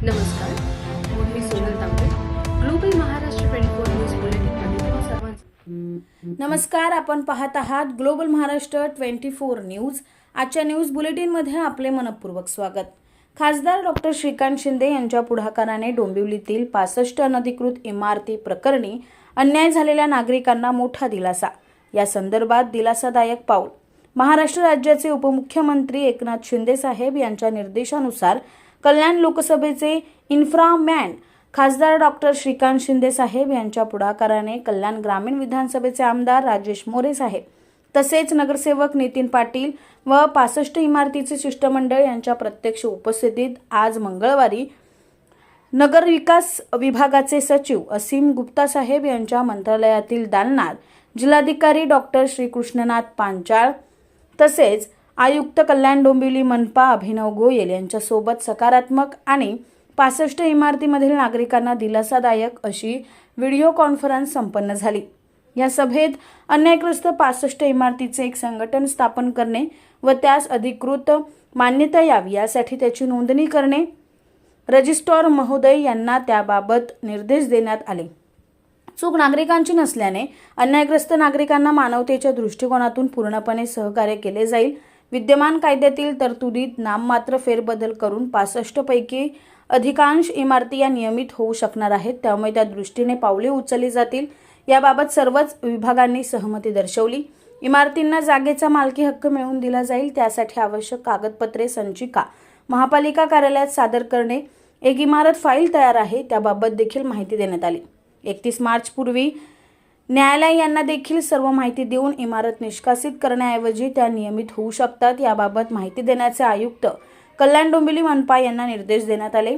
नमस्कार, मी सोनल तांबे. Global Maharashtra 24 news बुलेटिनमध्ये तुम्हा सर्वांचं. नमस्कार, आपण पाहत आहात ग्लोबल महाराष्ट्र 24 न्यूज. आजच्या न्यूज बुलेटिनमध्ये आपले मनपूर्वक स्वागत. खासदार डॉक्टर श्रीकांत शिंदे यांच्या पुढाकाराने डोंबिवलीतील 65 अनधिकृत इमारती प्रकरणी अन्याय झालेल्या नागरिकांना मोठा दिलासा. या संदर्भात दिलासादायक पाऊल. महाराष्ट्र राज्याचे उपमुख्यमंत्री एकनाथ शिंदे साहेब यांच्या निर्देशानुसार कल्याण लोकसभेचे इन्फ्रामॅन खासदार डॉक्टर श्रीकांत शिंदे साहेब यांच्या पुढाकाराने कल्याण ग्रामीण विधानसभेचे आमदार राजेश मोरे साहेब तसेच नगरसेवक नितीन पाटील व 65 इमारतीचे शिष्टमंडळ यांच्या प्रत्यक्ष उपस्थितीत आज मंगळवारी नगर विकास विभागाचे सचिव असीम गुप्ता साहेब यांच्या मंत्रालयातील दालनात जिल्हाधिकारी डॉक्टर श्रीकृष्णनाथ पांचाळ तसेच आयुक्त कल्याण डोंबिवली मनपा अभिनव गोयल यांच्यासोबत सकारात्मक आणि 65 इमारतीमधील नागरिकांना दिलासादायक अशी व्हिडिओ कॉन्फरन्स संपन्न झाली. या सभेत अन्यायग्रस्त 65 इमारतीचे एक संघटन स्थापन करणे व त्यास अधिकृत मान्यता यावी यासाठी त्याची नोंदणी करणे रजिस्ट्रार महोदय यांना त्याबाबत निर्देश देण्यात आले. चूक नागरिकांची नसल्याने अन्यायग्रस्त नागरिकांना मानवतेच्या दृष्टिकोनातून पूर्णपणे सहकार्य केले जाईल. विद्यमान कायद्यातील तरतुदीत नाममात्र फेरबदल करून 65 पैकी अधिकांश इमारती या नियमित होऊ शकणार आहेत. त्यामुळे त्या दृष्टीने पावले उचलली जातील. याबाबत सर्वच विभागांनी सहमती दर्शवली. इमारतींना जागेचा मालकी हक्क मिळवून दिला जाईल. त्यासाठी आवश्यक कागदपत्रे संचिका महापालिका कार्यालयात सादर करणे. एक इमारत फाईल तयार आहे त्याबाबत देखील माहिती देण्यात आली. 31 मार्च पूर्वी न्यायालय यांना देखील सर्व माहिती देऊन इमारत निष्कासित करण्याऐवजी त्या नियमित होऊ शकतात याबाबत माहिती देण्याचे आयुक्त कल्याण डोंबिवली मनपा यांना निर्देश देण्यात आले.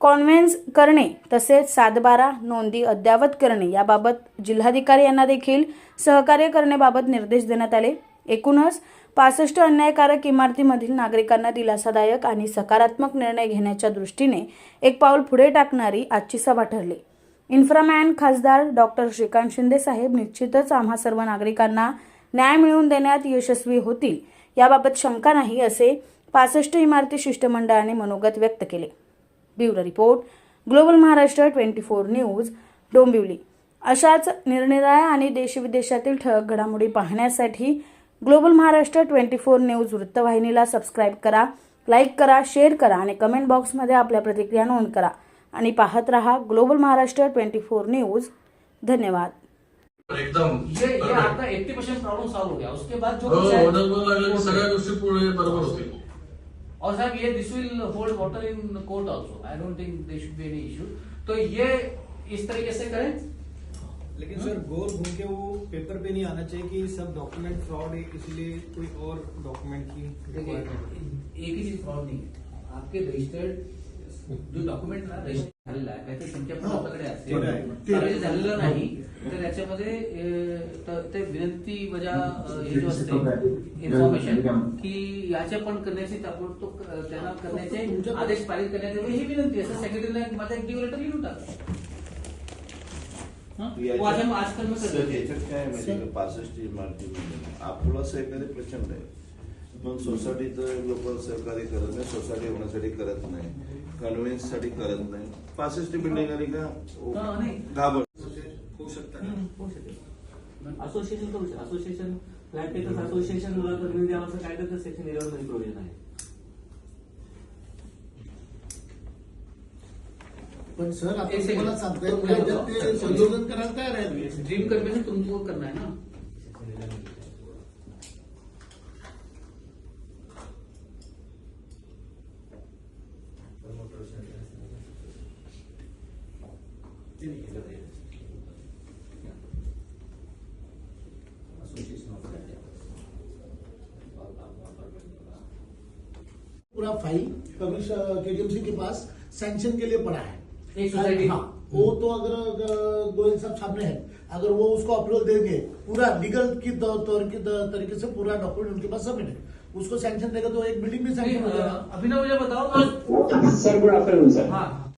कॉन्व्हेन्स करणे तसेच 7/12 नोंदी अद्ययावत करणे याबाबत जिल्हाधिकारी यांना देखील सहकार्य करण्याबाबत निर्देश देण्यात आले. एकूणच 65 अन्यायकारक इमारतीमधील नागरिकांना दिलासादायक आणि सकारात्मक निर्णय घेण्याच्या दृष्टीने एक पाऊल पुढे टाकणारी आजची सभा ठरली. इन्फ्रामॅन खासदार डॉक्टर श्रीकांत शिंदे साहेब निश्चितच आम्हा सर्व नागरिकांना न्याय मिळवून देण्यात यशस्वी होतील याबाबत शंका नाही असे 65 इमारती शिष्टमंडळाने मनोगत व्यक्त केले. Bureau report global Maharashtra 24 news Dombivli. अशाच निरनिराळ्या आणि देशविदेशातील ठळक घडामोडी पाहण्यासाठी ग्लोबल महाराष्ट्र 24 न्यूज वृत्तवाहिनीला सबस्क्राईब करा, लाईक करा, शेअर करा आणि कमेंट बॉक्समध्ये आपल्या प्रतिक्रिया नोंद करा आणि पाहत रहा ग्लोबल महाराष्ट्र 24 न्यूज. धन्यवाद. एकदम ये आपका 80% प्रॉब्लम सॉल्व हो गया. उसके बाद जो सगळ्या गोष्टी पुढे बरोबर होतील. और साहब ये this will hold water in court also. I don't think there should be any issue. तो ये इस तरीके से करें. लेकिन सर गोल घूम के वो पेपर पे नहीं आना चाहिए कि सब डॉक्यूमेंट फ्रॉड है इसलिए कोई और डॉक्यूमेंट की एक ही चीज फ्रॉड नाही. आपके रजिस्टर्ड जो डॉक्युमेंट ना रजिस्टर झालेला आहे त्याची संख्या पण आपल्याकडे असते. झालेलं नाही तर त्याच्यामध्ये ते विनंती वजा हे जो असते इन्फॉर्मेशन की याच्या पण करण्याची ताबडतोब त्यांना करण्याचे आदेश पारित करण्यात ही विनंती असं सेक्रेटरीला माझा एक लेटर लिहून टाका. आजकाल याच्यात काय माहिती 65 इमारती आपला सहकार्य प्रचंड आहे पण सोसायटीचं लोक सहकार्य करत नाही. सोसायटी होण्यासाठी करत नाही, कन्व्हेन्स साठी करत नाही. 65 बिल्डिंग आली का घाबर हो सकता है. असोसिएशन करू शकतो. असोसिएशन फ्लॅट टेकर्स असोसिएशन मला तर द्यावं असं कायद्याचं सेक्शन 11 मध्ये प्रोव्हिजन आहे. पण सर आपण तुम्हाला सांगतोय ते संशोधन करायला तयार आहे. ड्रीम कन्व्हेन्शन तुमको करना है ना. पूरा फाइल केडीएमसी के पास सैंक्शन के लिए पड़ा है. एक सोसाइटी हाँ, वो तो अगर गोयल साहब सामने है, अगर वो उसको अप्रूवल देंगे पूरा लीगल की तरीके से पूरा डॉक्यूमेंट उनके पास सबमिट है, उसको सैंक्शन देगा तो एक बिल्डिंग भी सैंक्शन हो जाएगा. अभिनव मुझे बताओ. Sir good afternoon sir. हाँ